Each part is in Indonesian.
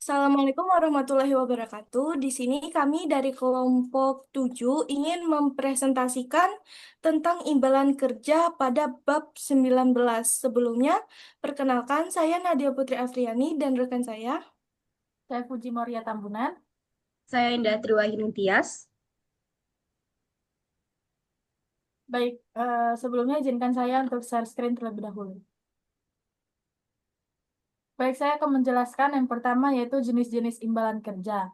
Assalamualaikum warahmatullahi wabarakatuh. Di sini kami dari kelompok 7 ingin mempresentasikan tentang imbalan kerja pada bab 19. Sebelumnya, perkenalkan saya Nadia Putri Afriani dan rekan saya. Saya Puji Moria Tambunan. Saya Indah Triwahini Tias. Baik, sebelumnya izinkan saya untuk share screen terlebih dahulu. Baik, saya akan menjelaskan yang pertama yaitu jenis-jenis imbalan kerja.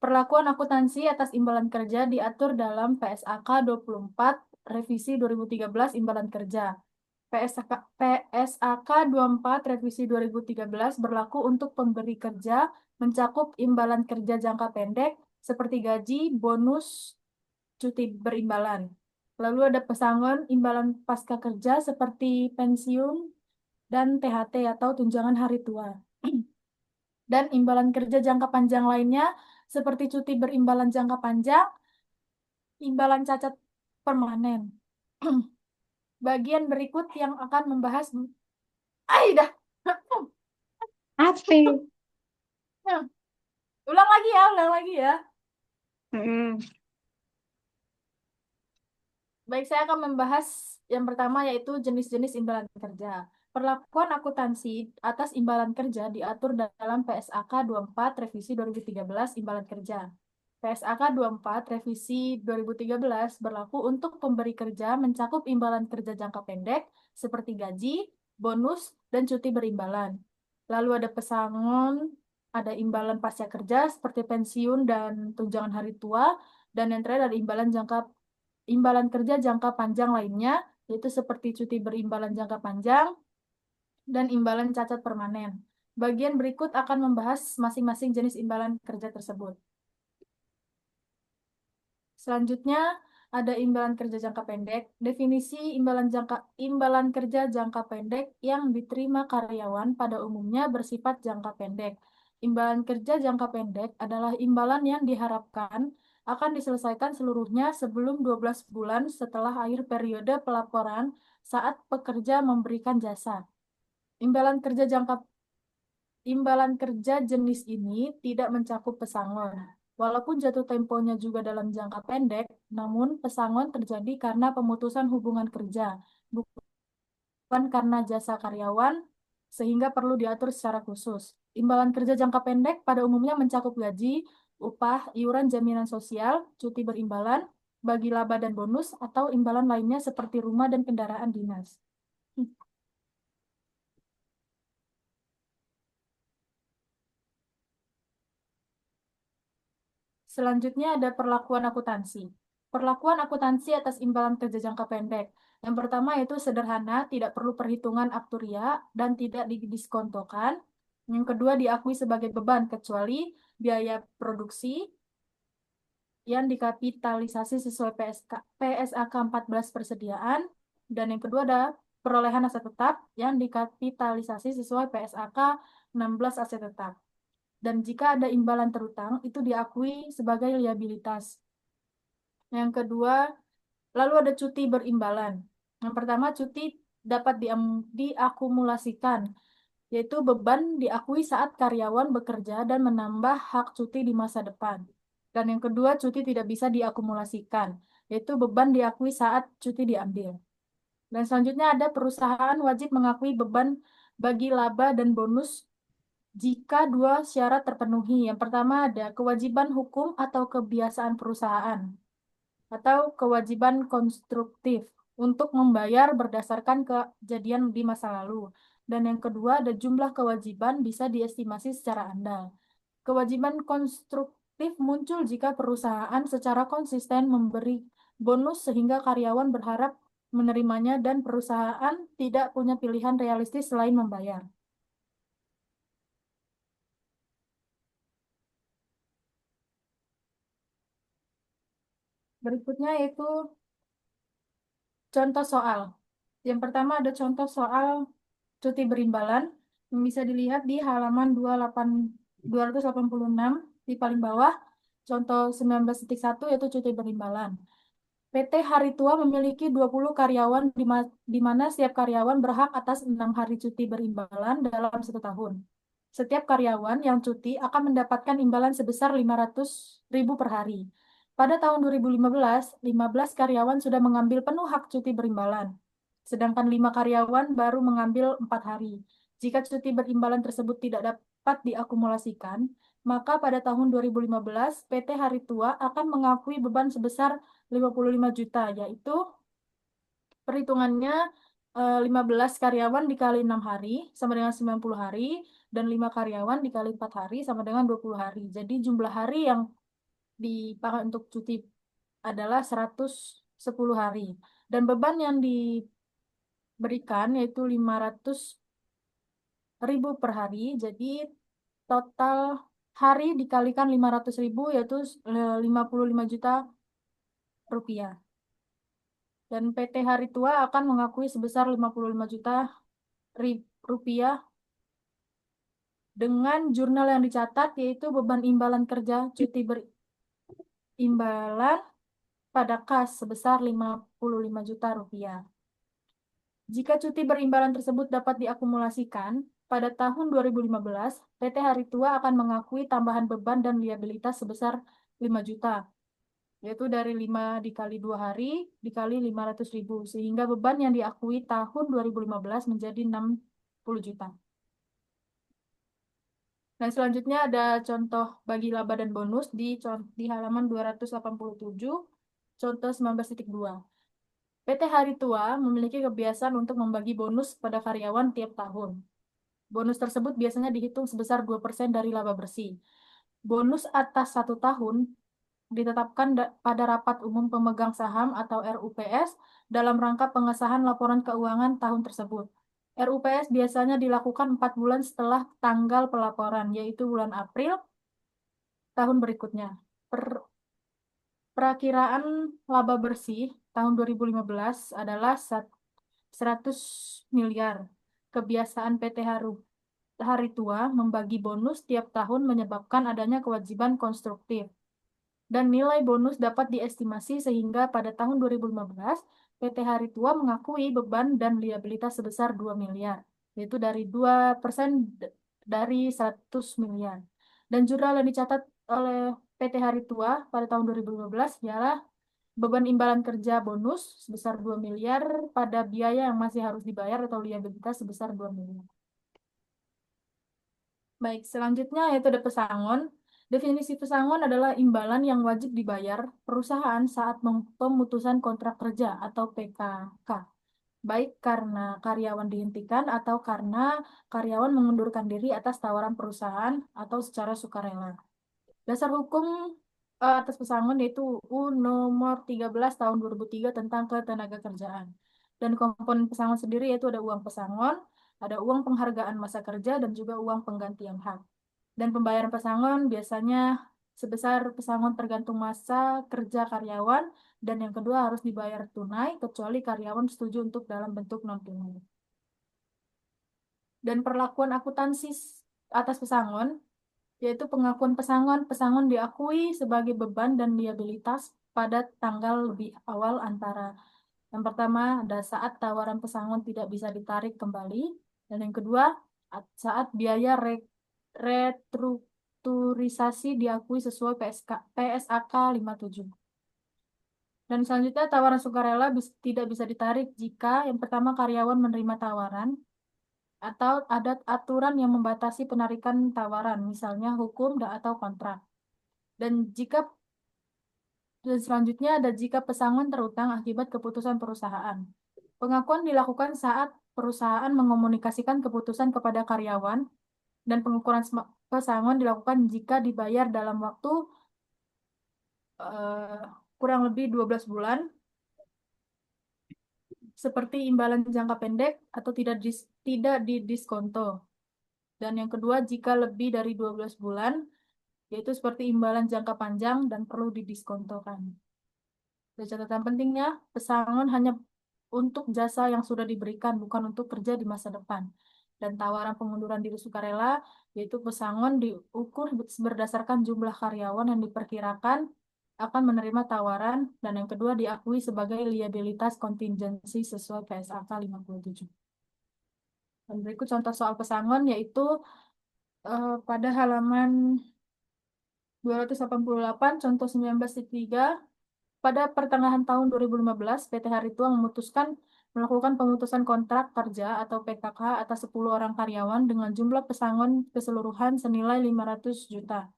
Perlakuan akuntansi atas imbalan kerja diatur dalam PSAK 24 Revisi 2013 Imbalan Kerja. PSAK 24 Revisi 2013 berlaku untuk pemberi kerja mencakup imbalan kerja jangka pendek seperti gaji, bonus, cuti berimbalan. Lalu ada pesangon imbalan pasca kerja seperti pensiun dan THT atau tunjangan hari tua. Dan imbalan kerja jangka panjang lainnya seperti cuti berimbalan jangka panjang, imbalan cacat permanen. Bagian berikut yang akan membahas dah. Apa? Ulang lagi ya. Hmm. Baik, saya akan membahas yang pertama yaitu jenis-jenis imbalan kerja. Perlakuan akuntansi atas imbalan kerja diatur dalam PSAK 24 Revisi 2013 Imbalan Kerja. PSAK 24 Revisi 2013 berlaku untuk pemberi kerja mencakup imbalan kerja jangka pendek seperti gaji, bonus, dan cuti berimbalan. Lalu ada pesangon, ada imbalan pasca kerja seperti pensiun dan tunjangan hari tua, dan yang terakhir ada imbalan kerja jangka panjang lainnya, yaitu seperti cuti berimbalan jangka panjang dan imbalan cacat permanen. Bagian berikut akan membahas masing-masing jenis imbalan kerja tersebut. Selanjutnya, ada imbalan kerja jangka pendek. Definisi imbalan kerja jangka pendek yang diterima karyawan pada umumnya bersifat jangka pendek. Imbalan kerja jangka pendek adalah imbalan yang diharapkan akan diselesaikan seluruhnya sebelum 12 bulan setelah akhir periode pelaporan saat pekerja memberikan jasa. Imbalan kerja jangka Imbalan kerja jenis ini tidak mencakup pesangon. Walaupun jatuh temponya juga dalam jangka pendek, namun pesangon terjadi karena pemutusan hubungan kerja, bukan karena jasa karyawan, sehingga perlu diatur secara khusus. Imbalan kerja jangka pendek pada umumnya mencakup gaji, upah, iuran jaminan sosial, cuti berimbalan, bagi laba dan bonus, atau imbalan lainnya seperti rumah dan kendaraan dinas. Selanjutnya ada perlakuan akuntansi. Perlakuan akuntansi atas imbalan kerja jangka pendek. Yang pertama yaitu sederhana, tidak perlu perhitungan aktuaria dan tidak didiskontokan. Yang kedua diakui sebagai beban kecuali biaya produksi yang dikapitalisasi sesuai PSAK 14 persediaan. Dan yang kedua ada perolehan aset tetap yang dikapitalisasi sesuai PSAK 16 aset tetap. Dan jika ada imbalan terutang, itu diakui sebagai liabilitas. Yang kedua, lalu ada cuti berimbalan. Yang pertama, cuti dapat diakumulasikan, yaitu beban diakui saat karyawan bekerja dan menambah hak cuti di masa depan. Dan yang kedua, cuti tidak bisa diakumulasikan, yaitu beban diakui saat cuti diambil. Dan selanjutnya ada perusahaan wajib mengakui beban bagi laba dan bonus jika dua syarat terpenuhi. Yang pertama ada kewajiban hukum atau kebiasaan perusahaan atau kewajiban konstruktif untuk membayar berdasarkan kejadian di masa lalu. Dan yang kedua ada jumlah kewajiban bisa diestimasi secara andal. Kewajiban konstruktif muncul jika perusahaan secara konsisten memberi bonus sehingga karyawan berharap menerimanya dan perusahaan tidak punya pilihan realistis selain membayar. Berikutnya yaitu contoh soal. Yang pertama ada contoh soal cuti berimbalan yang bisa dilihat di halaman 286 di paling bawah. Contoh 19.1 yaitu cuti berimbalan. PT Hari Tua memiliki 20 karyawan di mana setiap karyawan berhak atas 6 hari cuti berimbalan dalam 1 tahun. Setiap karyawan yang cuti akan mendapatkan imbalan sebesar 500.000 per hari. Pada tahun 2015, 15 karyawan sudah mengambil penuh hak cuti berimbalan, sedangkan 5 karyawan baru mengambil 4 hari. Jika cuti berimbalan tersebut tidak dapat diakumulasikan, maka pada tahun 2015 PT Hari Tua akan mengakui beban sebesar 55 juta, yaitu perhitungannya 15 karyawan dikali 6 hari sama dengan 90 hari, dan 5 karyawan dikali 4 hari sama dengan 20 hari. Jadi jumlah hari yang dipakai untuk cuti adalah 110 hari. Dan beban yang diberikan yaitu 500.000 per hari. Jadi total hari dikalikan 500.000 yaitu 55 juta rupiah. Dan PT Hari Tua akan mengakui sebesar 55 juta rupiah dengan jurnal yang dicatat, yaitu beban imbalan kerja cuti berimbalan pada kas sebesar 55 juta rupiah. Jika cuti berimbalan tersebut dapat diakumulasikan, pada tahun 2015, PT Hari Tua akan mengakui tambahan beban dan liabilitas sebesar 5 juta, yaitu dari 5 dikali 2 hari dikali 500.000, sehingga beban yang diakui tahun 2015 menjadi 60 juta. Dan selanjutnya ada contoh bagi laba dan bonus di halaman 287, contoh 19.2. PT Hari Tua memiliki kebiasaan untuk membagi bonus pada karyawan tiap tahun. Bonus tersebut biasanya dihitung sebesar 2% dari laba bersih. Bonus atas 1 tahun ditetapkan pada rapat umum pemegang saham atau RUPS dalam rangka pengesahan laporan keuangan tahun tersebut. RUPS biasanya dilakukan 4 bulan setelah tanggal pelaporan, yaitu bulan April tahun berikutnya. Perakiraan laba bersih tahun 2015 adalah 100 miliar. Kebiasaan PT Hari Tua membagi bonus tiap tahun menyebabkan adanya kewajiban konstruktif. Dan nilai bonus dapat diestimasi sehingga pada tahun 2015, PT Hari Tua mengakui beban dan liabilitas sebesar 2 miliar, yaitu dari 2% dari 100 miliar. Dan jurnal yang dicatat oleh PT Hari Tua pada tahun 2015 ialah beban imbalan kerja bonus sebesar 2 miliar pada biaya yang masih harus dibayar atau liabilitas sebesar 2 miliar. Baik, selanjutnya yaitu ada pesangon. Definisi pesangon adalah imbalan yang wajib dibayar perusahaan saat pemutusan kontrak kerja atau PKK, baik karena karyawan dihentikan atau karena karyawan mengundurkan diri atas tawaran perusahaan atau secara sukarela. Dasar hukum atas pesangon yaitu UU nomor 13 tahun 2003 tentang ketenagakerjaan. Dan komponen pesangon sendiri yaitu ada uang pesangon, ada uang penghargaan masa kerja, dan juga uang penggantian hak. Dan pembayaran pesangon biasanya sebesar pesangon tergantung masa kerja karyawan, dan yang kedua harus dibayar tunai kecuali karyawan setuju untuk dalam bentuk non-tunai. Dan perlakuan akuntansi atas pesangon yaitu pengakuan pesangon. Pesangon diakui sebagai beban dan liabilitas pada tanggal lebih awal antara yang pertama ada saat tawaran pesangon tidak bisa ditarik kembali, dan yang kedua saat biaya restrukturisasi diakui sesuai PSAK 57. Dan selanjutnya tawaran sukarela tidak bisa ditarik jika yang pertama karyawan menerima tawaran atau ada aturan yang membatasi penarikan tawaran, misalnya hukum atau kontrak. Dan selanjutnya ada jika pesangon terutang akibat keputusan perusahaan. Pengakuan dilakukan saat perusahaan mengomunikasikan keputusan kepada karyawan, dan pengukuran pesangon dilakukan jika dibayar dalam waktu kurang lebih 12 bulan, seperti imbalan jangka pendek atau tidak didiskonto. Dan yang kedua, jika lebih dari 12 bulan, yaitu seperti imbalan jangka panjang dan perlu didiskontokan. Dan catatan pentingnya, pesangon hanya untuk jasa yang sudah diberikan, bukan untuk kerja di masa depan. Dan tawaran pengunduran diri sukarela, yaitu pesangon diukur berdasarkan jumlah karyawan yang diperkirakan akan menerima tawaran, dan yang kedua diakui sebagai liabilitas kontingensi sesuai PSAK 57. Dan berikut contoh soal pesangon, yaitu Pada halaman 288, contoh 19.3, pada pertengahan tahun 2015, PT Haritua memutuskan melakukan pemutusan kontrak kerja atau PKK atas 10 orang karyawan dengan jumlah pesangon keseluruhan senilai 500 juta.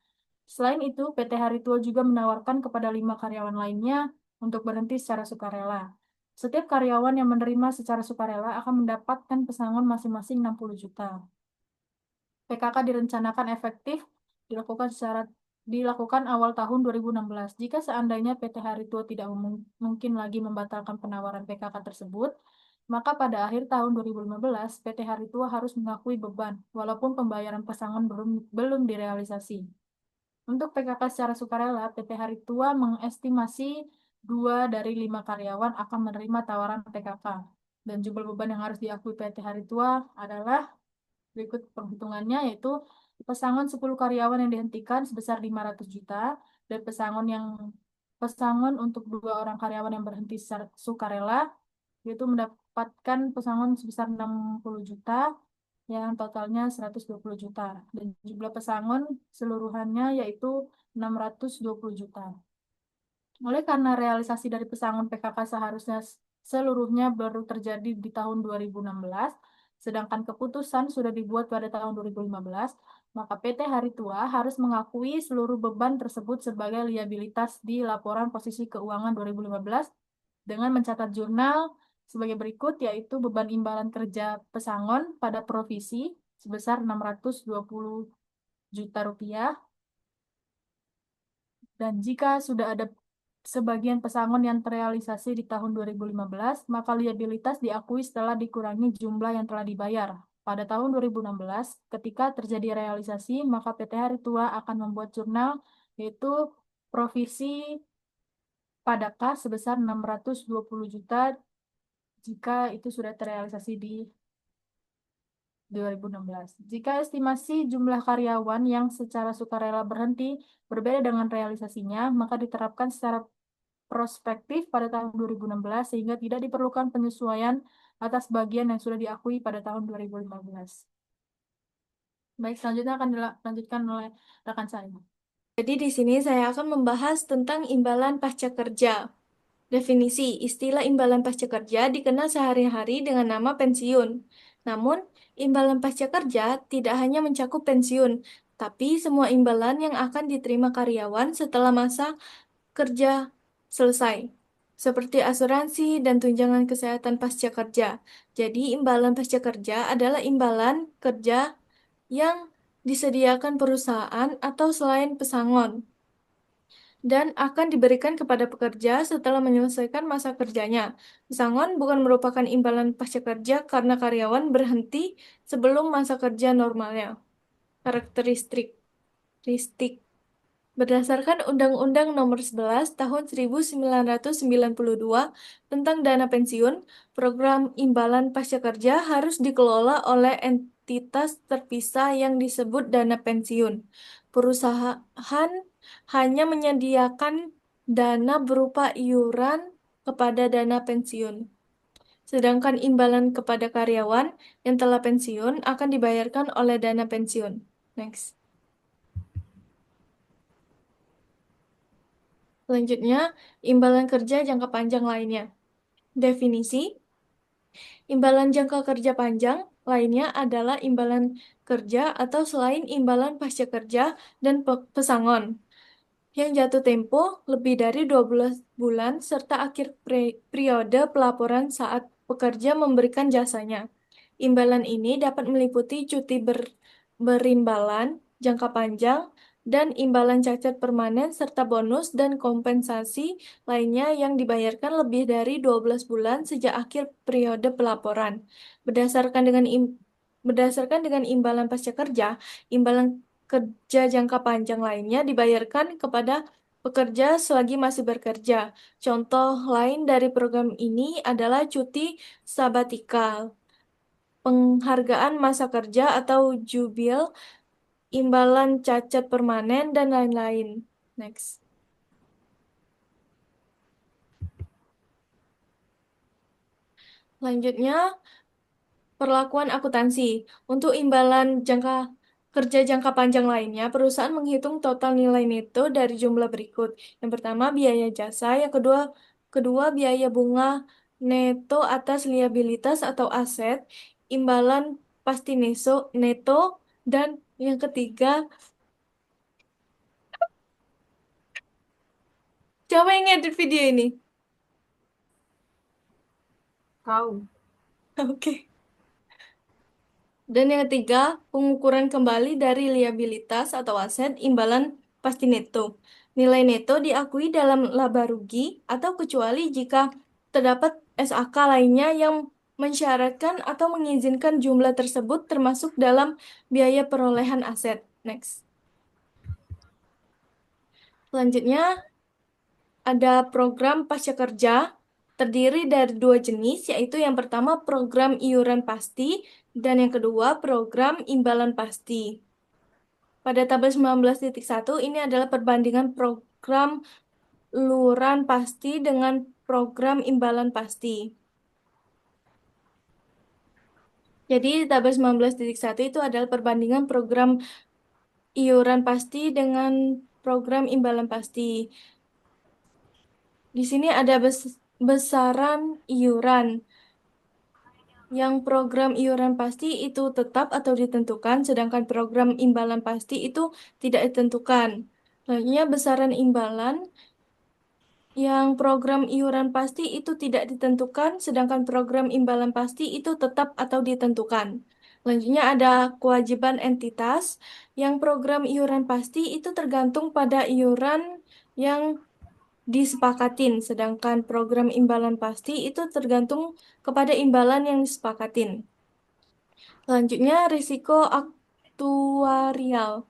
Selain itu, PT Haritua juga menawarkan kepada 5 karyawan lainnya untuk berhenti secara sukarela. Setiap karyawan yang menerima secara sukarela akan mendapatkan pesangon masing-masing 60 juta. PKK direncanakan efektif dilakukan awal tahun 2016. Jika seandainya PT Haritua tidak mungkin lagi membatalkan penawaran PKK tersebut, maka pada akhir tahun 2015 PT Haritua harus mengakui beban walaupun pembayaran pesangon belum direalisasi. Untuk PKK secara sukarela, PT Haritua mengestimasi 2 dari 5 karyawan akan menerima tawaran PKK. Dan jumlah beban yang harus diakui PT Haritua adalah berikut penghitungannya, yaitu pesangon 10 karyawan yang dihentikan sebesar 500 juta dan pesangon untuk 2 orang karyawan yang berhenti secara sukarela yaitu mendapatkan pesangon sebesar 60 juta yang totalnya 120 juta dan jumlah pesangon seluruhannya yaitu 620 juta. Oleh karena realisasi dari pesangon PKK seharusnya seluruhnya baru terjadi di tahun 2016, sedangkan keputusan sudah dibuat pada tahun 2015, maka PT Haritua harus mengakui seluruh beban tersebut sebagai liabilitas di laporan posisi keuangan 2015 dengan mencatat jurnal sebagai berikut, yaitu beban imbalan kerja pesangon pada provisi sebesar 620 juta rupiah, dan jika sudah ada sebagian pesangon yang terrealisasi di tahun 2015, maka liabilitas diakui setelah dikurangi jumlah yang telah dibayar. Pada tahun 2016, ketika terjadi realisasi, maka PT Haritua akan membuat jurnal yaitu provisi pada kas sebesar 620 juta jika itu sudah terrealisasi di 2016. Jika estimasi jumlah karyawan yang secara sukarela berhenti berbeda dengan realisasinya, maka diterapkan secara prospektif pada tahun 2016 sehingga tidak diperlukan penyesuaian atas bagian yang sudah diakui pada tahun 2015. Baik, selanjutnya akan dilanjutkan oleh rekan saya. Jadi di sini saya akan membahas tentang imbalan pasca kerja. Definisi istilah imbalan pasca kerja dikenal sehari-hari dengan nama pensiun. Namun, imbalan pasca kerja tidak hanya mencakup pensiun, tapi semua imbalan yang akan diterima karyawan setelah masa kerja selesai, seperti asuransi dan tunjangan kesehatan pasca kerja. Jadi, imbalan pasca kerja adalah imbalan kerja yang disediakan perusahaan atau selain pesangon dan akan diberikan kepada pekerja setelah menyelesaikan masa kerjanya. Pesangon bukan merupakan imbalan pasca kerja karena karyawan berhenti sebelum masa kerja normalnya. Karakteristik berdasarkan Undang-Undang Nomor 11 Tahun 1992 tentang dana pensiun, program imbalan pasca kerja harus dikelola oleh entitas terpisah yang disebut dana pensiun. Perusahaan hanya menyediakan dana berupa iuran kepada dana pensiun. Sedangkan imbalan kepada karyawan yang telah pensiun akan dibayarkan oleh dana pensiun. Next. Selanjutnya, imbalan kerja jangka panjang lainnya. Definisi, imbalan jangka kerja panjang lainnya adalah imbalan kerja atau selain imbalan pasca kerja dan pesangon yang jatuh tempo lebih dari 12 bulan serta akhir periode pelaporan saat pekerja memberikan jasanya. Imbalan ini dapat meliputi cuti berimbalan jangka panjang dan imbalan cacat permanen serta bonus dan kompensasi lainnya yang dibayarkan lebih dari 12 bulan sejak akhir periode pelaporan. Berdasarkan dengan imbalan pasca kerja, imbalan kerja jangka panjang lainnya dibayarkan kepada pekerja selagi masih bekerja. Contoh lain dari program ini adalah cuti sabatikal, penghargaan masa kerja atau jubil, imbalan cacat permanen, dan lain-lain. Next. Selanjutnya, perlakuan akuntansi. Untuk imbalan jangka kerja jangka panjang lainnya, perusahaan menghitung total nilai neto dari jumlah berikut. Yang pertama, biaya jasa. Yang kedua biaya bunga neto atas liabilitas atau aset, imbalan pasti neto, dan yang ketiga, siapa yang ngedit video ini? Kau. Oke. Dan yang ketiga, pengukuran kembali dari liabilitas atau aset imbalan pasti neto. Nilai neto diakui dalam laba rugi atau kecuali jika terdapat SAK lainnya yang mensyaratkan atau mengizinkan jumlah tersebut termasuk dalam biaya perolehan aset. Next. Selanjutnya, ada program prakerja terdiri dari dua jenis, yaitu yang pertama program iuran pasti dan yang kedua program imbalan pasti. Pada tabel 19.1 ini adalah perbandingan program iuran pasti dengan program imbalan pasti. Jadi tabel 19.1 itu adalah perbandingan program iuran pasti dengan program imbalan pasti. Di sini ada besaran iuran. Yang program iuran pasti itu tetap atau ditentukan, sedangkan program imbalan pasti itu tidak ditentukan. Selanjutnya besaran imbalan yang program iuran pasti itu tidak ditentukan, sedangkan program imbalan pasti itu tetap atau ditentukan. Selanjutnya ada kewajiban entitas yang program iuran pasti itu tergantung pada iuran yang disepakatin, sedangkan program imbalan pasti itu tergantung kepada imbalan yang disepakatin. Selanjutnya, risiko aktuarial.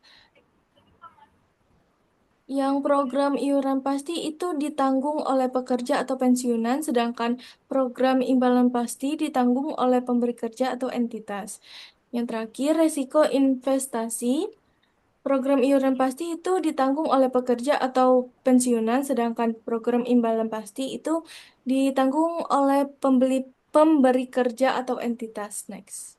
Yang program iuran pasti itu ditanggung oleh pekerja atau pensiunan, sedangkan program imbalan pasti ditanggung oleh pemberi kerja atau entitas. Yang terakhir, risiko investasi. Program iuran pasti itu ditanggung oleh pekerja atau pensiunan, sedangkan program imbalan pasti itu ditanggung oleh pemberi kerja atau entitas. Next.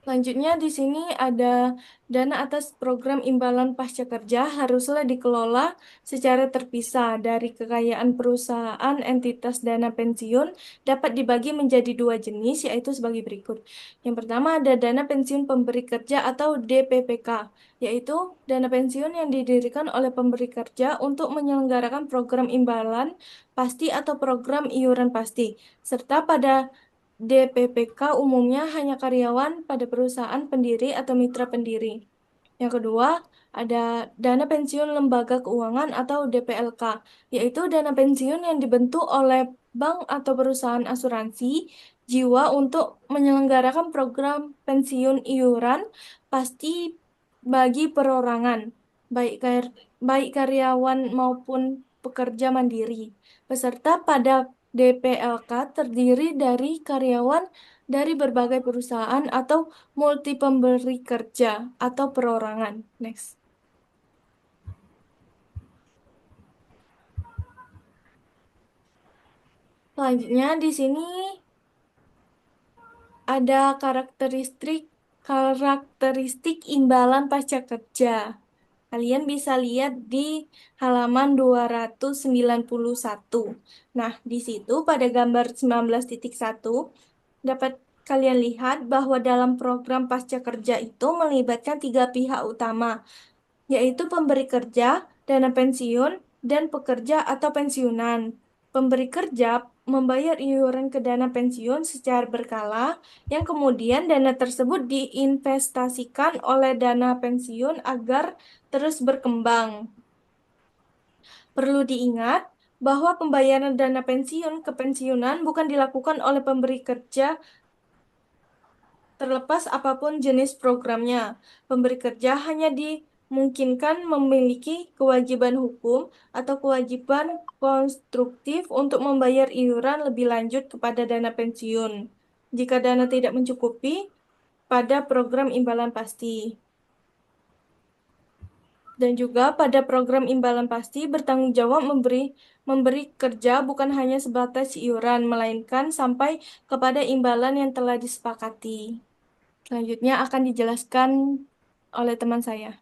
Selanjutnya di sini ada dana atas program imbalan pasca kerja haruslah dikelola secara terpisah dari kekayaan perusahaan entitas dana pensiun dapat dibagi menjadi dua jenis yaitu sebagai berikut. Yang pertama ada dana pensiun pemberi kerja atau DPPK, yaitu dana pensiun yang didirikan oleh pemberi kerja untuk menyelenggarakan program imbalan pasti atau program iuran pasti, serta pada DPPK umumnya hanya karyawan pada perusahaan pendiri atau mitra pendiri. Yang kedua, ada dana pensiun lembaga keuangan atau DPLK, yaitu dana pensiun yang dibentuk oleh bank atau perusahaan asuransi jiwa untuk menyelenggarakan program pensiun iuran pasti bagi perorangan, baik karyawan maupun pekerja mandiri. Peserta pada DPLK terdiri dari karyawan dari berbagai perusahaan atau multi pemberi kerja atau perorangan. Next. Selanjutnya di sini ada karakteristik imbalan pasca kerja. Kalian bisa lihat di halaman 291. Nah, di situ pada gambar 19.1 dapat kalian lihat bahwa dalam program pasca kerja itu melibatkan tiga pihak utama, yaitu pemberi kerja, dana pensiun, dan pekerja atau pensiunan. Pemberi kerja membayar iuran ke dana pensiun secara berkala, yang kemudian dana tersebut diinvestasikan oleh dana pensiun agar terus berkembang. Perlu diingat bahwa pembayaran dana pensiun ke pensiunan bukan dilakukan oleh pemberi kerja terlepas apapun jenis programnya. Pemberi kerja hanya dimungkinkan memiliki kewajiban hukum atau kewajiban konstruktif untuk membayar iuran lebih lanjut kepada dana pensiun. Jika dana tidak mencukupi pada program imbalan pasti. Dan juga pada program imbalan pasti bertanggung jawab memberi kerja bukan hanya sebatas iuran, melainkan sampai kepada imbalan yang telah disepakati. Selanjutnya akan dijelaskan oleh teman saya.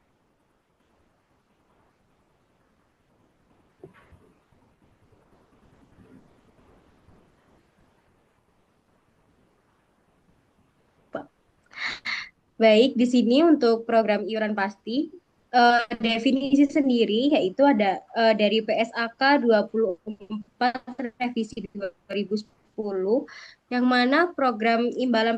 Baik, di sini untuk program iuran pasti, definisi sendiri yaitu ada dari PSAK 24 revisi 2010, yang mana program imbalan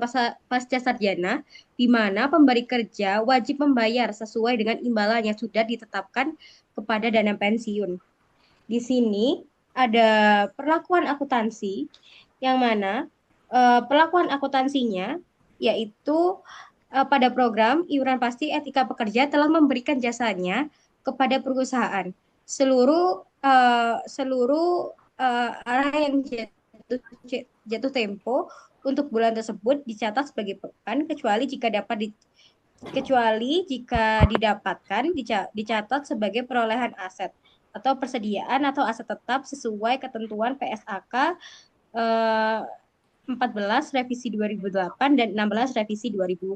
pasca sarjana, di mana pemberi kerja wajib membayar sesuai dengan imbalan yang sudah ditetapkan kepada dana pensiun. Di sini ada perlakuan akuntansi, yang mana perlakuan akuntansinya yaitu pada program iuran pasti etika pekerja telah memberikan jasanya kepada perusahaan. Seluruh arah yang jatuh tempo untuk bulan tersebut dicatat sebagai beban, kecuali jika didapatkan dicatat sebagai perolehan aset atau persediaan atau aset tetap sesuai ketentuan PSAK 14 revisi 2008 dan 16 revisi 2011.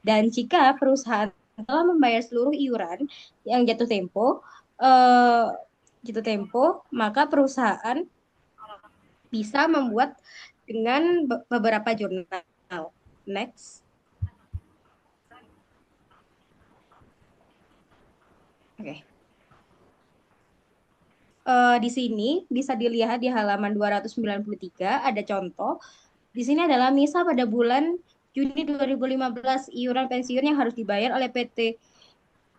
Dan jika perusahaan telah membayar seluruh iuran yang eh, jatuh tempo, maka perusahaan bisa membuat dengan beberapa jurnal. Next. Oke. Di sini bisa dilihat di halaman 293 ada contoh. Di sini adalah misal pada bulan Juni 2015 iuran pensiun yang harus dibayar oleh PT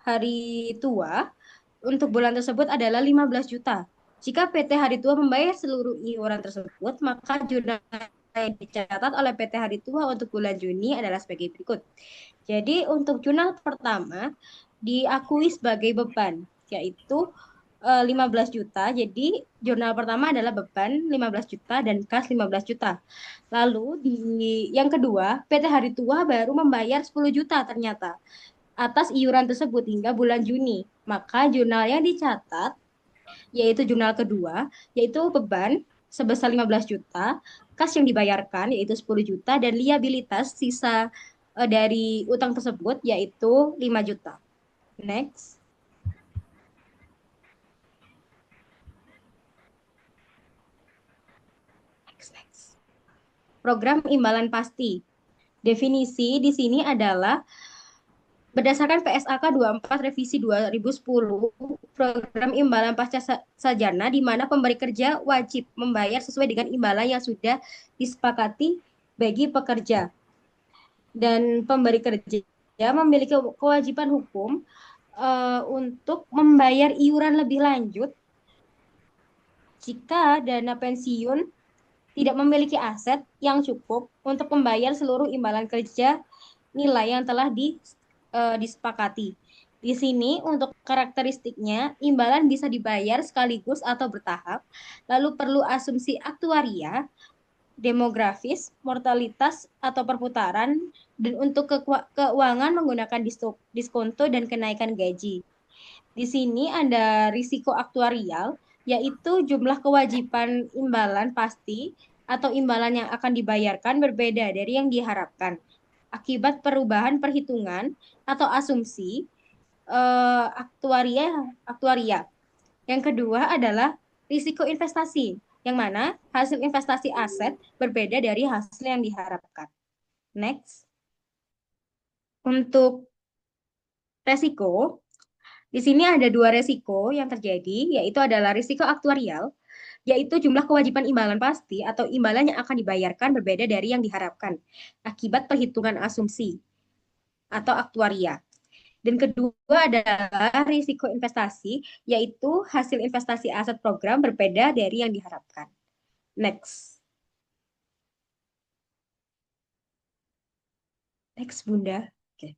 Hari Tua untuk bulan tersebut adalah 15 juta. Jika PT Hari Tua membayar seluruh iuran tersebut, maka jurnal yang dicatat oleh PT Hari Tua untuk bulan Juni adalah sebagai berikut. Jadi untuk jurnal pertama diakui sebagai beban, yaitu 15 juta. Jadi jurnal pertama adalah beban 15 juta dan kas 15 juta. Lalu di yang kedua, PT Hari Tua baru membayar 10 juta ternyata atas iuran tersebut hingga bulan Juni. Maka jurnal yang dicatat yaitu jurnal kedua, yaitu beban sebesar 15 juta, kas yang dibayarkan yaitu 10 juta dan liabilitas sisa dari utang tersebut yaitu 5 juta. Next. Program imbalan pasti. Definisi di sini adalah berdasarkan PSAK 24 revisi 2010, program imbalan pasca sarjana di mana pemberi kerja wajib membayar sesuai dengan imbalan yang sudah disepakati bagi pekerja. Dan pemberi kerja memiliki kewajiban hukum untuk membayar iuran lebih lanjut jika dana pensiun tidak memiliki aset yang cukup untuk membayar seluruh imbalan kerja nilai yang telah disepakati. Di sini untuk karakteristiknya, imbalan bisa dibayar sekaligus atau bertahap, lalu perlu asumsi aktuaria, demografis, mortalitas atau perputaran, dan untuk keuangan menggunakan diskonto dan kenaikan gaji. Di sini ada risiko aktuarial, yaitu jumlah kewajiban imbalan pasti atau imbalan yang akan dibayarkan berbeda dari yang diharapkan akibat perubahan perhitungan atau asumsi aktuaria. Yang kedua adalah risiko investasi, yang mana hasil investasi aset berbeda dari hasil yang diharapkan. Next. Untuk resiko, di sini ada dua resiko yang terjadi, yaitu adalah risiko aktuarial, yaitu jumlah kewajiban imbalan pasti atau imbalan yang akan dibayarkan berbeda dari yang diharapkan akibat perhitungan asumsi atau aktuaria. Dan kedua adalah risiko investasi, yaitu hasil investasi aset program berbeda dari yang diharapkan. Next. Next, Bunda. Oke.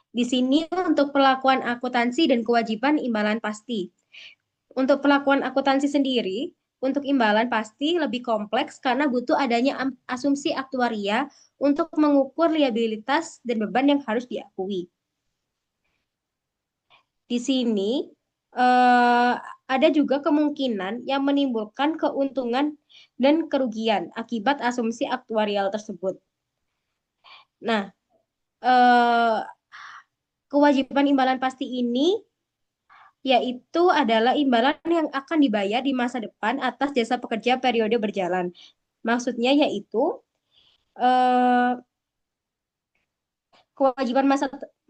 Di sini untuk perlakuan akuntansi dan kewajiban imbalan pasti. Untuk perlakuan akuntansi sendiri, untuk imbalan pasti lebih kompleks karena butuh adanya asumsi aktuaria untuk mengukur liabilitas dan beban yang harus diakui. Di sini eh, ada juga kemungkinan yang menimbulkan keuntungan dan kerugian akibat asumsi aktuarial tersebut. Nah, eh, kewajiban imbalan pasti ini yaitu adalah imbalan yang akan dibayar di masa depan atas jasa pekerja periode berjalan. Maksudnya yaitu eh, kewajiban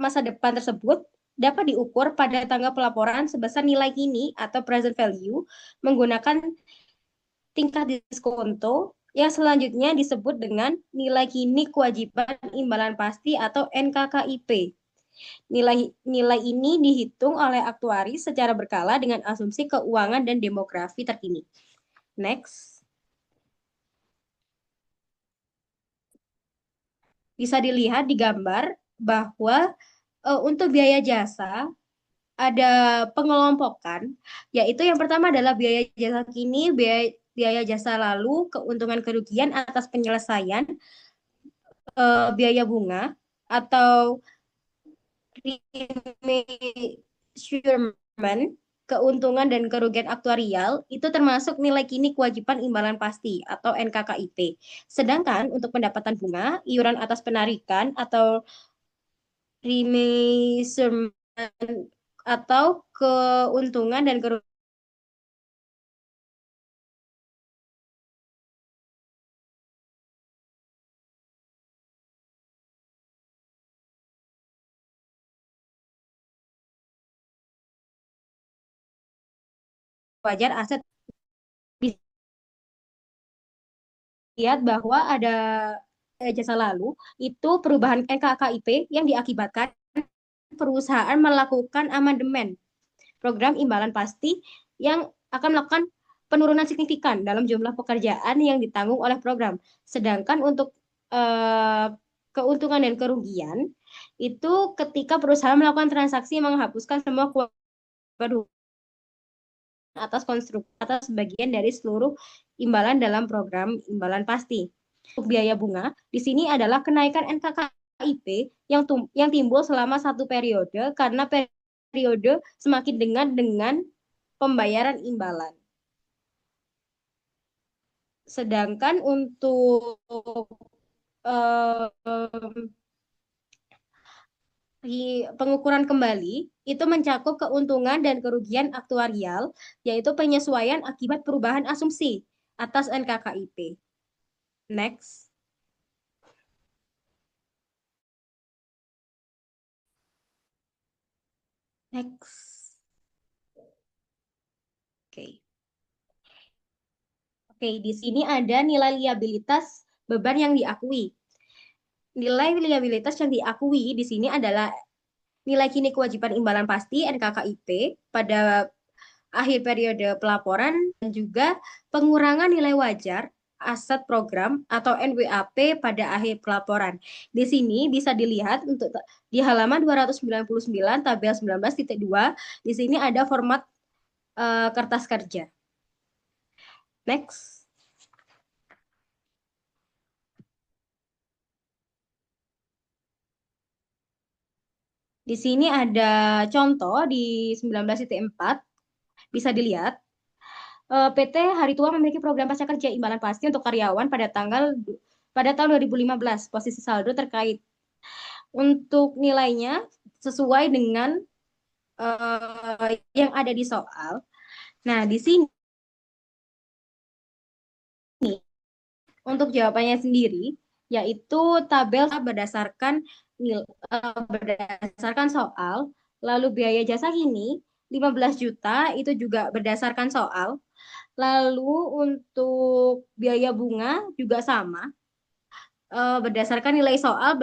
masa depan tersebut dapat diukur pada tanggal pelaporan sebesar nilai kini atau present value menggunakan tingkat diskonto yang selanjutnya disebut dengan nilai kini kewajiban imbalan pasti atau NKKIP. Nilai nilai ini dihitung oleh aktuari secara berkala dengan asumsi keuangan dan demografi terkini. Next. Bisa dilihat di gambar bahwa untuk biaya jasa ada pengelompokan, yaitu yang pertama adalah biaya jasa kini, biaya jasa lalu, keuntungan kerugian atas penyelesaian, biaya bunga, atau remeasurement, keuntungan dan kerugian aktuarial, itu termasuk nilai kini kewajiban imbalan pasti atau NKKIP. Sedangkan untuk pendapatan bunga, iuran atas penarikan atau remeasurement atau keuntungan dan kerugian wajar aset, lihat bahwa ada jasa lalu itu perubahan NKKIP yang diakibatkan perusahaan melakukan amandemen program imbalan pasti yang akan melakukan penurunan signifikan dalam jumlah pekerjaan yang ditanggung oleh program. Sedangkan untuk eh, keuntungan dan kerugian itu ketika perusahaan melakukan transaksi menghapuskan semua kewajiban atas bagian dari seluruh imbalan dalam program imbalan pasti. Untuk biaya bunga, di sini adalah kenaikan NKKIP yang timbul selama satu periode karena periode semakin dengan pembayaran imbalan. Sedangkan untuk eh, pengukuran kembali itu mencakup keuntungan dan kerugian aktuarial, yaitu penyesuaian akibat perubahan asumsi atas NKKIP. Next. Next. Oke. Oke, di sini ada nilai liabilitas beban yang diakui. Nilai liabilitas yang diakui di sini adalah nilai kini kewajiban imbalan pasti NKKIP pada akhir periode pelaporan dan juga pengurangan nilai wajar aset program atau NWAP pada akhir pelaporan. Di sini bisa dilihat untuk di halaman 299 tabel 19.2 di sini ada format kertas kerja. Next. Di sini ada contoh di 19.4 bisa dilihat PT Hari Tua memiliki program pasca kerja imbalan pasti untuk karyawan pada tahun 2015. Posisi saldo terkait untuk nilainya sesuai dengan yang ada di soal. Nah, di sini untuk jawabannya sendiri yaitu tabel berdasarkan soal, lalu biaya jasa ini 15 juta itu juga berdasarkan soal. Lalu untuk biaya bunga juga sama, berdasarkan nilai soal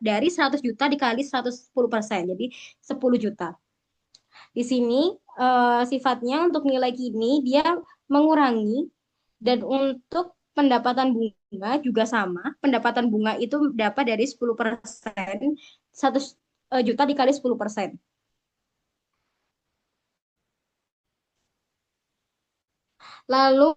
dari 100 juta dikali 110%, jadi 10 juta. Di sini sifatnya untuk nilai kini dia mengurangi dan untuk pendapatan bunga juga sama. Pendapatan bunga itu dapat dari 10%, 100 juta dikali 10%. Lalu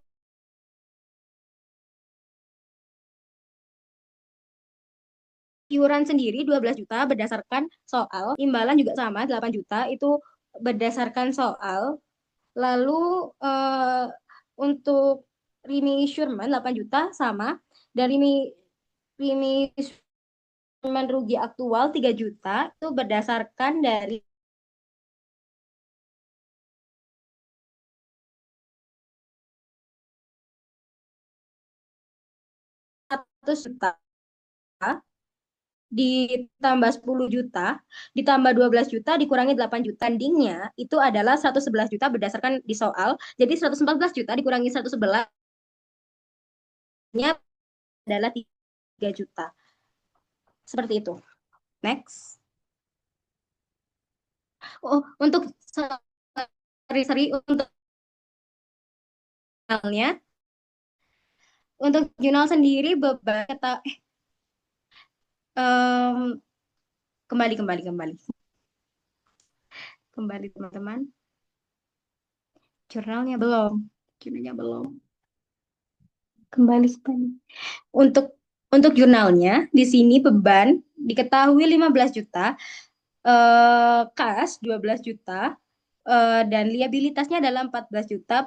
iuran sendiri 12 juta berdasarkan soal, imbalan juga sama 8 juta itu berdasarkan soal. Lalu untuk remeasurement 8 juta sama, dan remeasurement rugi aktual 3 juta itu berdasarkan dari 100 juta ditambah 10 juta, ditambah 12 juta, dikurangi 8 juta. Endingnya itu adalah 111 juta berdasarkan di soal. Jadi 114 juta dikurangi 111-nya adalah 3 juta. Seperti itu. Next. Oh, untuk untuk jurnalnya, untuk jurnal sendiri beban em, kembali teman-teman. Jurnalnya belum. Kembali. Untuk jurnalnya di sini beban diketahui 15 juta, kas 12 juta, dan liabilitasnya adalah 14 juta,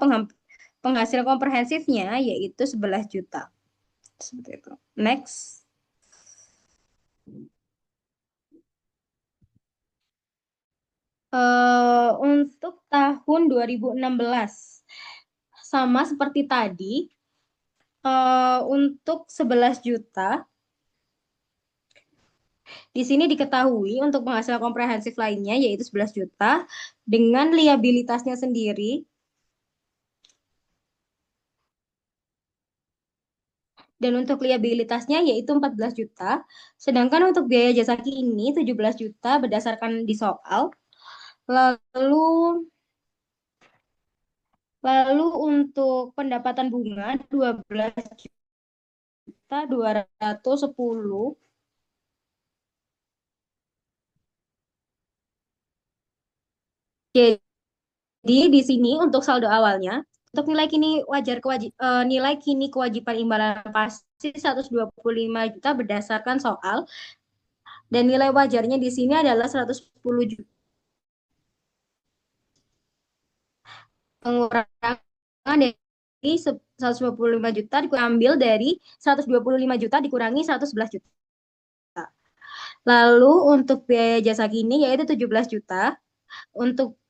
penghasilan komprehensifnya yaitu 11 juta. Seperti itu. Next. Untuk tahun 2016 sama seperti tadi, untuk 11 juta di sini diketahui untuk penghasilan komprehensif lainnya yaitu 11 juta dengan liabilitasnya sendiri dan untuk liabilitasnya yaitu 14 juta. Sedangkan untuk biaya jasa kini 17 juta berdasarkan di soal. Lalu untuk pendapatan bunga 12 juta 210. Jadi di sini untuk saldo awalnya, untuk nilai kini kewajiban imbalan pasti 125 juta berdasarkan soal, dan nilai wajarnya di sini adalah 110 juta. Pengurangan dari 125 juta diambil dari 125 juta dikurangi 111 juta. Lalu untuk biaya jasa kini yaitu 17 juta. Untuk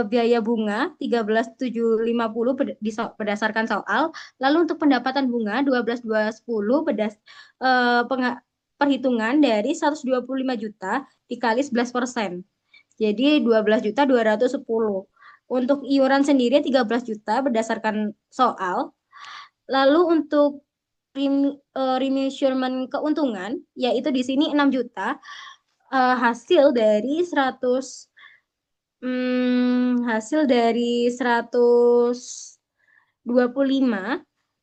biaya bunga 13.750 berdasarkan soal. Lalu untuk pendapatan bunga 12.210 perhitungan dari 125 juta dikali 11%. Jadi 12.210. Untuk iuran sendiri 13 juta berdasarkan soal. Lalu untuk remeasurement keuntungan yaitu di sini 6 juta, hasil dari 125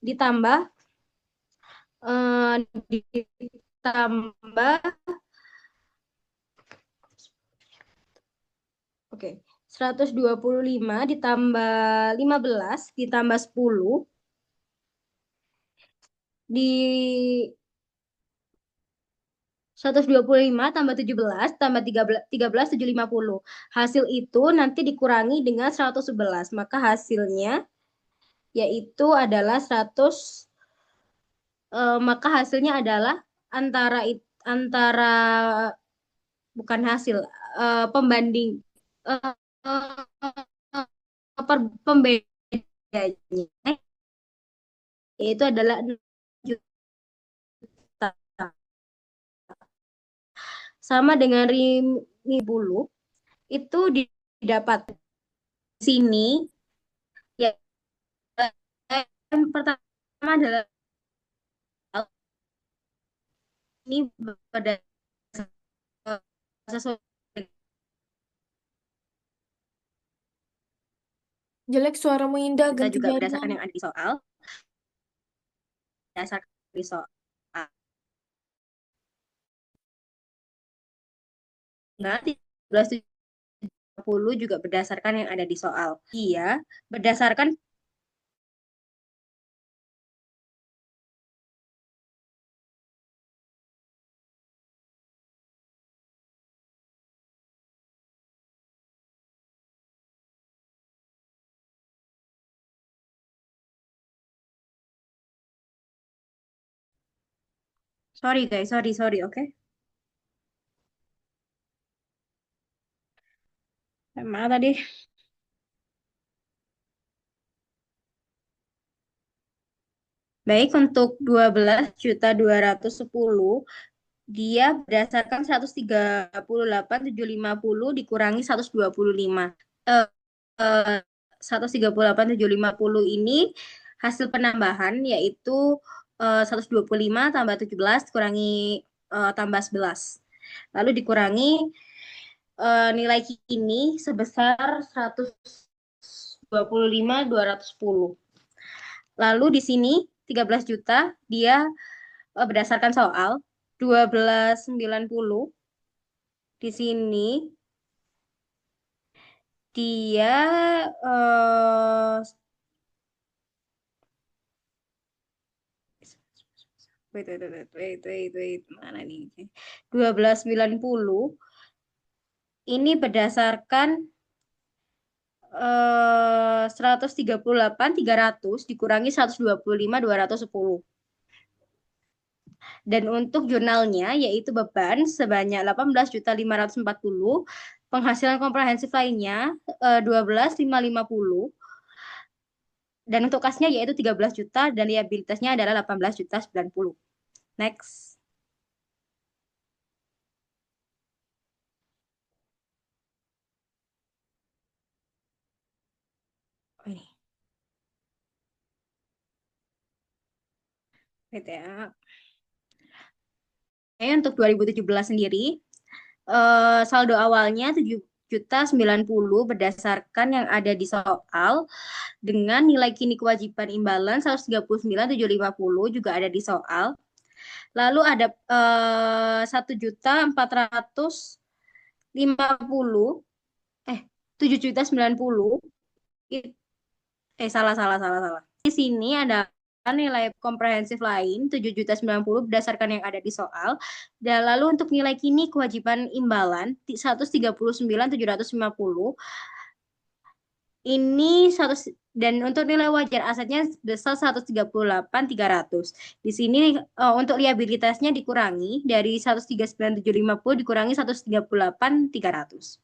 ditambah ditambah oke 125 ditambah 15 ditambah 10 di 125 tambah 17 tambah 13.750. Hasil itu nanti dikurangi dengan 111. Maka hasilnya yaitu adalah 100, maka hasilnya adalah antara bukan hasil, pembanding pembedanya yaitu adalah 6 juta. Sama dengan Rimi Bulu itu didapat di sini ya, yang pertama adalah ini pada sesuai Jelek suaramu Indah, kita ganti juga jaringan. berdasarkan yang ada di soal, berdasarkan di soal. Nah, 13.70 juga berdasarkan yang ada di soal. Iya, berdasarkan Sorry guys, sorry, oke. Mana tadi? Baik, untuk 12.210 dia berdasarkan 138.750 dikurangi 125. Eh, eh, 138.750 ini hasil penambahan yaitu 125 tambah 17 kurangi tambah 11. Lalu dikurangi nilai kini sebesar 125.210. Lalu di sini 13 juta dia berdasarkan soal 1290 di sini dia eh wait, mana nih? 1290 ini berdasarkan 138.300 dikurangi 125.210. Dan untuk jurnalnya yaitu beban sebanyak 18.540, penghasilan komprehensif lainnya 12.550, dan untuk kasnya yaitu 13 juta dan liabilitasnya adalah 18.090. Next. Oh, ini. Wait ya. Untuk 2017 sendiri, saldo awalnya 7.090 berdasarkan yang ada di soal, dengan nilai kini kewajiban imbalan 139.750 juga ada di soal. Lalu ada 1.450, 7.090. Salah. Di sini ada nilai komprehensif lain 7.090 berdasarkan yang ada di soal. Dan lalu untuk nilai kini kewajiban imbalan 139.750 ini 100, dan untuk nilai wajar asetnya sebesar 138.300. Di sini untuk liabilitasnya dikurangi dari 139.750 dikurangi 138.300.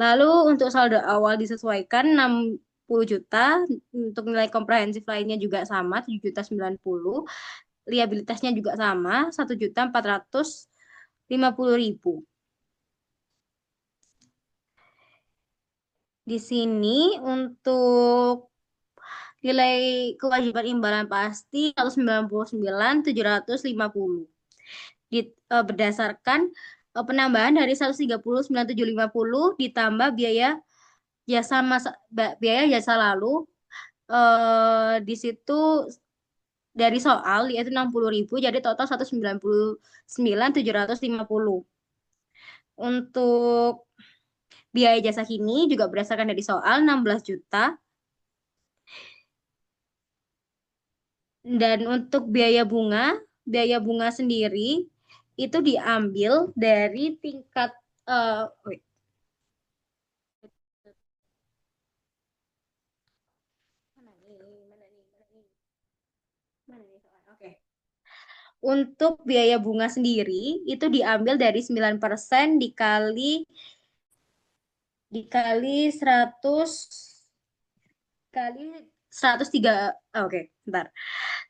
Lalu untuk saldo awal disesuaikan 60 juta, untuk nilai komprehensif lainnya juga sama 7.090, liabilitasnya juga sama 1.450.000. Di sini untuk nilai kewajiban imbalan pasti 199.750 berdasarkan penambahan dari 139.750 ditambah biaya jasa lalu di situ dari soal yaitu 60.000, jadi total 199.750. Untuk biaya jasa kini juga berdasarkan dari soal 16 juta. Dan untuk biaya bunga sendiri itu diambil dari tingkat wait. Oke. Untuk biaya bunga sendiri itu diambil dari 9% dikali 100 kali 103. Oke, bentar.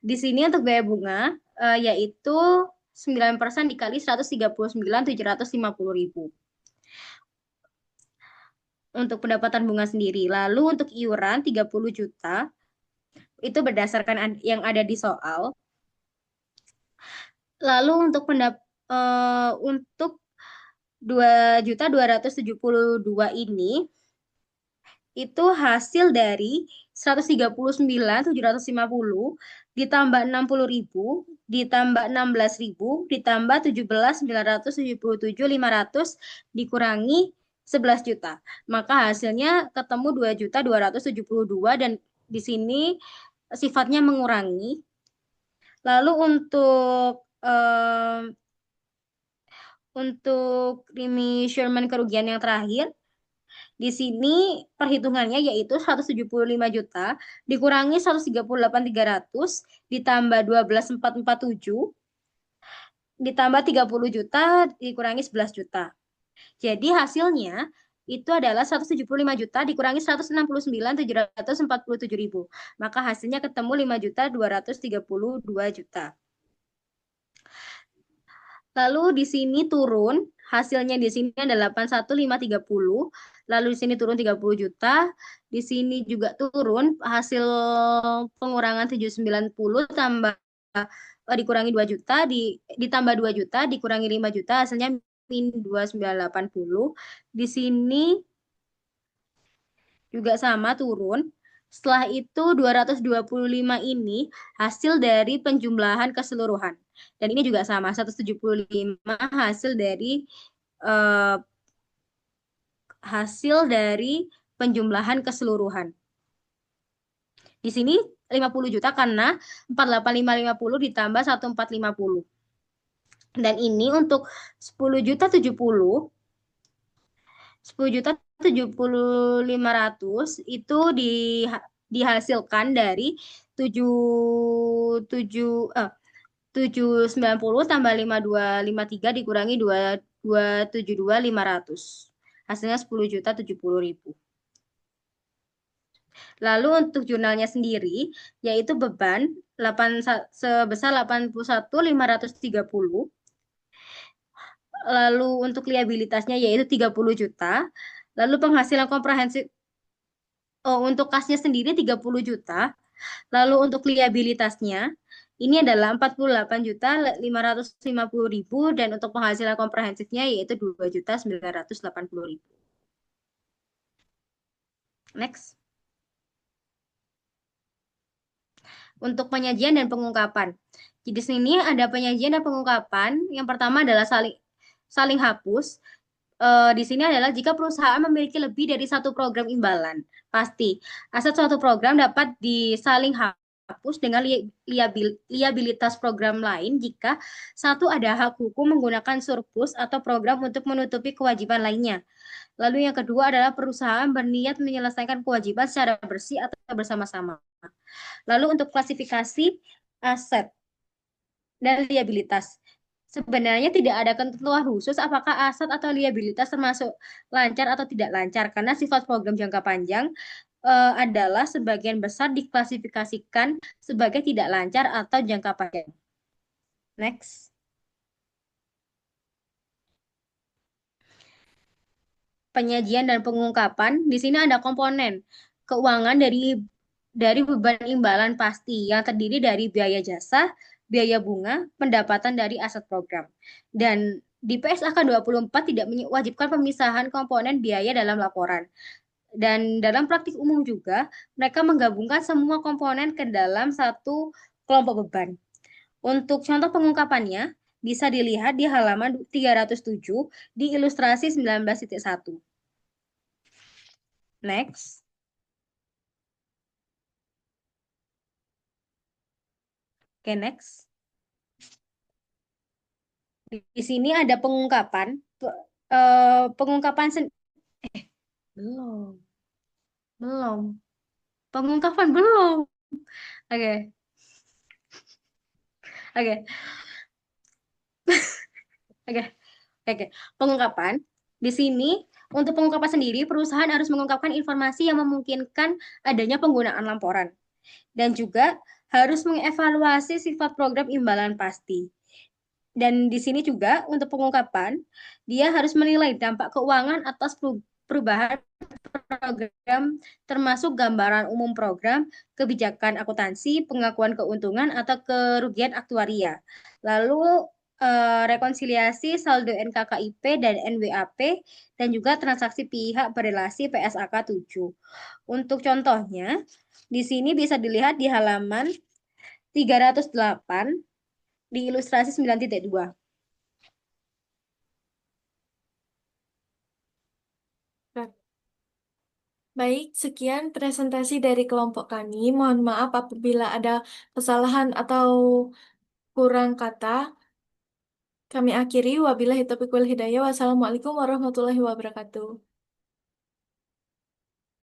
Di sini untuk biaya bunga yaitu 9% dikali 139.750.000 untuk pendapatan bunga sendiri. Lalu untuk iuran 30 juta itu berdasarkan yang ada di soal. Lalu untuk untuk 2.272 ini itu hasil dari 139.750 ditambah 60.000 ditambah 16.000 ditambah 17.977.500 dikurangi 11 juta. Maka hasilnya ketemu 2.272 dan di sini sifatnya mengurangi. Lalu untuk remeasurement kerugian yang terakhir, di sini perhitungannya yaitu 175 juta dikurangi 138.300 ditambah 12.447 ditambah 30 juta dikurangi 11 juta. Jadi hasilnya itu adalah 175 juta dikurangi 169.747.000. Maka hasilnya ketemu 5.232 juta. Lalu di sini turun, hasilnya di sini ada 81.530. Lalu di sini turun 30 juta. Di sini juga turun hasil pengurangan 790 tambah dikurangi 2 juta, ditambah 2 juta, dikurangi 5 juta, hasilnya min 2980. Di sini juga sama turun. Setelah itu 225 ini hasil dari penjumlahan keseluruhan. Dan ini juga sama, 175 eh, hasil dari penjumlahan keseluruhan. Di sini 50 juta karena 48550 ditambah 1450. Dan ini untuk 10 juta 70, 10 juta 70.500 itu dihasilkan dari 7 7 790 tambah 5253 dikurangi 272.500. Hasilnya 10.070.000. Lalu untuk jurnalnya sendiri yaitu beban sebesar 81.530. Lalu untuk liabilitasnya yaitu 30 juta. Lalu penghasilan komprehensif untuk kasnya sendiri 30 juta. Lalu untuk liabilitasnya ini adalah 48.550.000 dan untuk penghasilan komprehensifnya yaitu 2.980.000. Next. Untuk penyajian dan pengungkapan. Jadi di sini ada penyajian dan pengungkapan. Yang pertama adalah saling hapus. Di sini adalah jika perusahaan memiliki lebih dari satu program imbalan, pasti aset suatu program dapat disaling hapus dengan liabilitas program lain jika satu ada hak hukum menggunakan surplus atau program untuk menutupi kewajiban lainnya. Lalu yang kedua adalah perusahaan berniat menyelesaikan kewajiban secara bersih atau bersama-sama. Lalu untuk klasifikasi aset dan liabilitas. Sebenarnya tidak ada ketentuan khusus apakah aset atau liabilitas termasuk lancar atau tidak lancar karena sifat program jangka panjang adalah sebagian besar diklasifikasikan sebagai tidak lancar atau jangka panjang. Next. Penyajian dan pengungkapan. Di sini ada komponen keuangan dari beban imbalan pasti yang terdiri dari biaya jasa, biaya bunga, pendapatan dari aset program. Dan di PSAK 24 tidak mewajibkan pemisahan komponen biaya dalam laporan. Dan dalam praktik umum juga, mereka menggabungkan semua komponen ke dalam satu kelompok beban. Untuk contoh pengungkapannya, bisa dilihat di halaman 307 di ilustrasi 19.1. Next. Oke, next. Di sini ada pengungkapan. Pengungkapan belum. Belum. Pengungkapan belum. Oke. Oke. Oke. Oke. Pengungkapan. Di sini untuk pengungkapan sendiri perusahaan harus mengungkapkan informasi yang memungkinkan adanya penggunaan laporan dan juga harus mengevaluasi sifat program imbalan pasti. Dan di sini juga untuk pengungkapan, dia harus menilai dampak keuangan atas perubahan program termasuk gambaran umum program, kebijakan akuntansi, pengakuan keuntungan atau kerugian aktuaria. Lalu rekonsiliasi saldo NKKIP dan NWAP dan juga transaksi pihak berelasi PSAK 7. Untuk contohnya, di sini bisa dilihat di halaman 308 di ilustrasi 9.2. Baik, sekian presentasi dari kelompok kami. Mohon maaf apabila ada kesalahan atau kurang kata. Kami akhiri. Wabillahi taufiq wal hidayah. Wassalamualaikum warahmatullahi wabarakatuh.